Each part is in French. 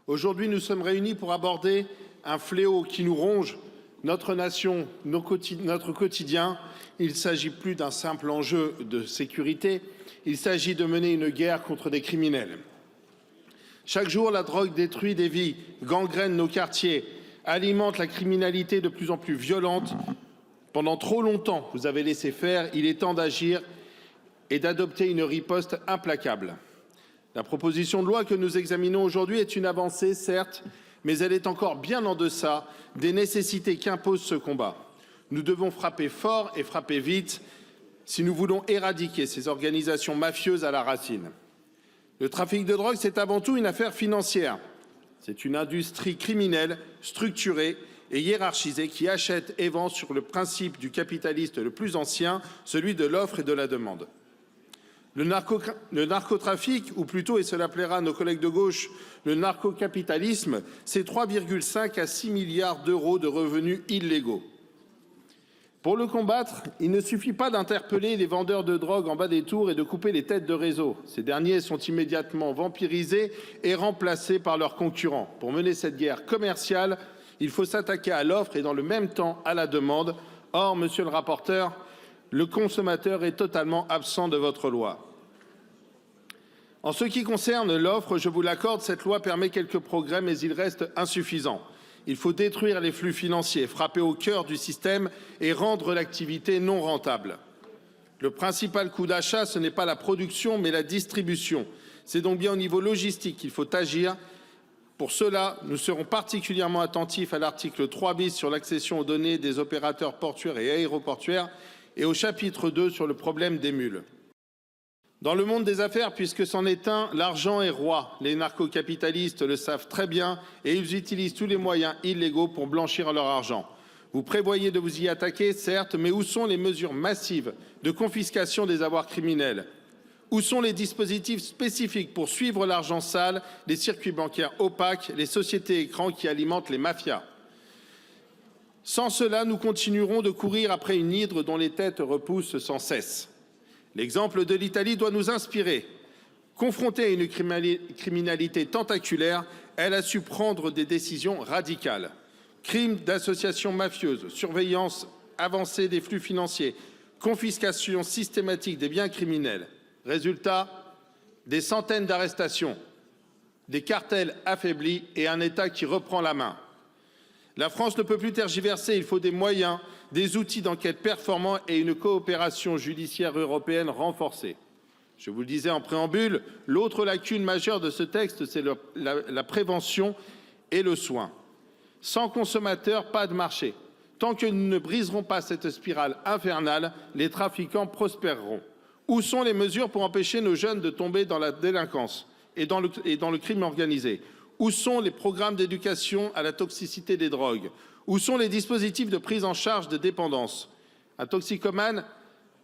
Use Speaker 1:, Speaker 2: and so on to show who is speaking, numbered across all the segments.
Speaker 1: Aujourd'hui, nous sommes réunis pour aborder un fléau qui nous ronge, notre nation, notre quotidien. Il ne s'agit plus d'un simple enjeu de sécurité, il s'agit de mener une guerre contre des criminels. Chaque jour, la drogue détruit des vies, gangrène nos quartiers, alimente la criminalité de plus en plus violente. Pendant trop longtemps, vous avez laissé faire, il est temps d'agir et d'adopter une riposte implacable. La proposition de loi que nous examinons aujourd'hui est une avancée, certes, mais elle est encore bien en deçà des nécessités qu'impose ce combat. Nous devons frapper fort et frapper vite si nous voulons éradiquer ces organisations mafieuses à la racine. Le trafic de drogue, c'est avant tout une affaire financière. C'est une industrie criminelle, structurée et hiérarchisée qui achète et vend sur le principe du capitaliste le plus ancien, celui de l'offre et de la demande. Le narcotrafic, ou plutôt, et cela plaira à nos collègues de gauche, le narcocapitalisme, c'est 3,5 à 6 milliards d'euros de revenus illégaux. Pour le combattre, il ne suffit pas d'interpeller les vendeurs de drogue en bas des tours et de couper les têtes de réseau. Ces derniers sont immédiatement vampirisés et remplacés par leurs concurrents. Pour mener cette guerre commerciale, il faut s'attaquer à l'offre et dans le même temps à la demande. Or, monsieur le rapporteur, le consommateur est totalement absent de votre loi. En ce qui concerne l'offre, je vous l'accorde, cette loi permet quelques progrès, mais il reste insuffisant. Il faut détruire les flux financiers, frapper au cœur du système et rendre l'activité non rentable. Le principal coût d'achat, ce n'est pas la production, mais la distribution. C'est donc bien au niveau logistique qu'il faut agir. Pour cela, nous serons particulièrement attentifs à l'article 3 bis sur l'accession aux données des opérateurs portuaires et aéroportuaires et au chapitre 2 sur le problème des mules. Dans le monde des affaires, puisque c'en est un, l'argent est roi. Les narcocapitalistes le savent très bien et ils utilisent tous les moyens illégaux pour blanchir leur argent. Vous prévoyez de vous y attaquer, certes, mais où sont les mesures massives de confiscation des avoirs criminels? Où sont les dispositifs spécifiques pour suivre l'argent sale, les circuits bancaires opaques, les sociétés écrans qui alimentent les mafias? Sans cela, nous continuerons de courir après une hydre dont les têtes repoussent sans cesse. L'exemple de l'Italie doit nous inspirer. Confrontée à une criminalité tentaculaire, elle a su prendre des décisions radicales. Crimes d'associations mafieuses, surveillance avancée des flux financiers, confiscation systématique des biens criminels. Résultat, des centaines d'arrestations, des cartels affaiblis et un État qui reprend la main. La France ne peut plus tergiverser, il faut des moyens, des outils d'enquête performants et une coopération judiciaire européenne renforcée. Je vous le disais en préambule, l'autre lacune majeure de ce texte, c'est la prévention et le soin. Sans consommateurs, pas de marché. Tant que nous ne briserons pas cette spirale infernale, les trafiquants prospéreront. Où sont les mesures pour empêcher nos jeunes de tomber dans la délinquance et dans le crime organisé? Où sont les programmes d'éducation à la toxicité des drogues? Où sont les dispositifs de prise en charge de dépendance? Un toxicomane,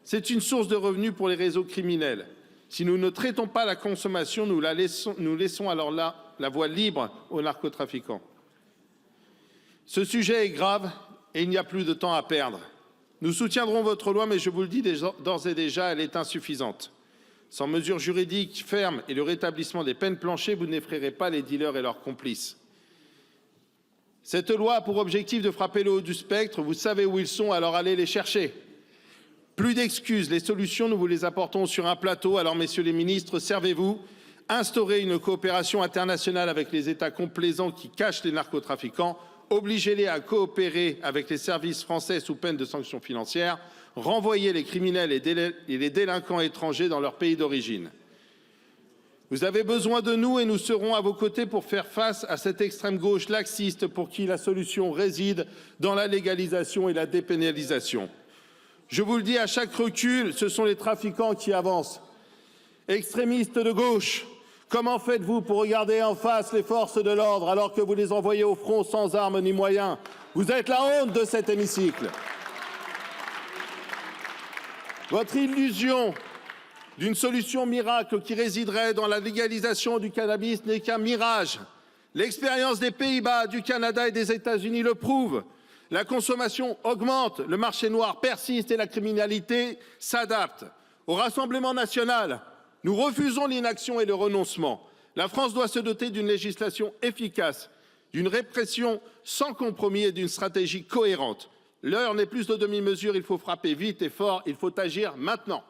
Speaker 1: c'est une source de revenus pour les réseaux criminels. Si nous ne traitons pas la consommation, nous laissons alors là la voie libre aux narcotrafiquants. Ce sujet est grave et il n'y a plus de temps à perdre. Nous soutiendrons votre loi, mais je vous le dis d'ores et déjà, elle est insuffisante. Sans mesures juridiques fermes et le rétablissement des peines planchers, vous n'effrayerez pas les dealers et leurs complices. Cette loi a pour objectif de frapper le haut du spectre. Vous savez où ils sont, alors allez les chercher. Plus d'excuses, les solutions, nous vous les apportons sur un plateau. Alors, messieurs les ministres, servez-vous. Instaurez une coopération internationale avec les États complaisants qui cachent les narcotrafiquants. Obligez-les à coopérer avec les services français sous peine de sanctions financières. Renvoyer les criminels et les délinquants étrangers dans leur pays d'origine. Vous avez besoin de nous et nous serons à vos côtés pour faire face à cette extrême gauche laxiste pour qui la solution réside dans la légalisation et la dépénalisation. Je vous le dis, à chaque recul, ce sont les trafiquants qui avancent. Extrémistes de gauche, comment faites-vous pour regarder en face les forces de l'ordre alors que vous les envoyez au front sans armes ni moyens? Vous êtes la honte de cet hémicycle. Votre illusion d'une solution miracle qui résiderait dans la légalisation du cannabis n'est qu'un mirage. L'expérience des Pays-Bas, du Canada et des États-Unis le prouve. La consommation augmente, le marché noir persiste et la criminalité s'adapte. Au Rassemblement national, nous refusons l'inaction et le renoncement. La France doit se doter d'une législation efficace, d'une répression sans compromis et d'une stratégie cohérente. L'heure n'est plus aux demi-mesures, il faut frapper vite et fort, il faut agir maintenant.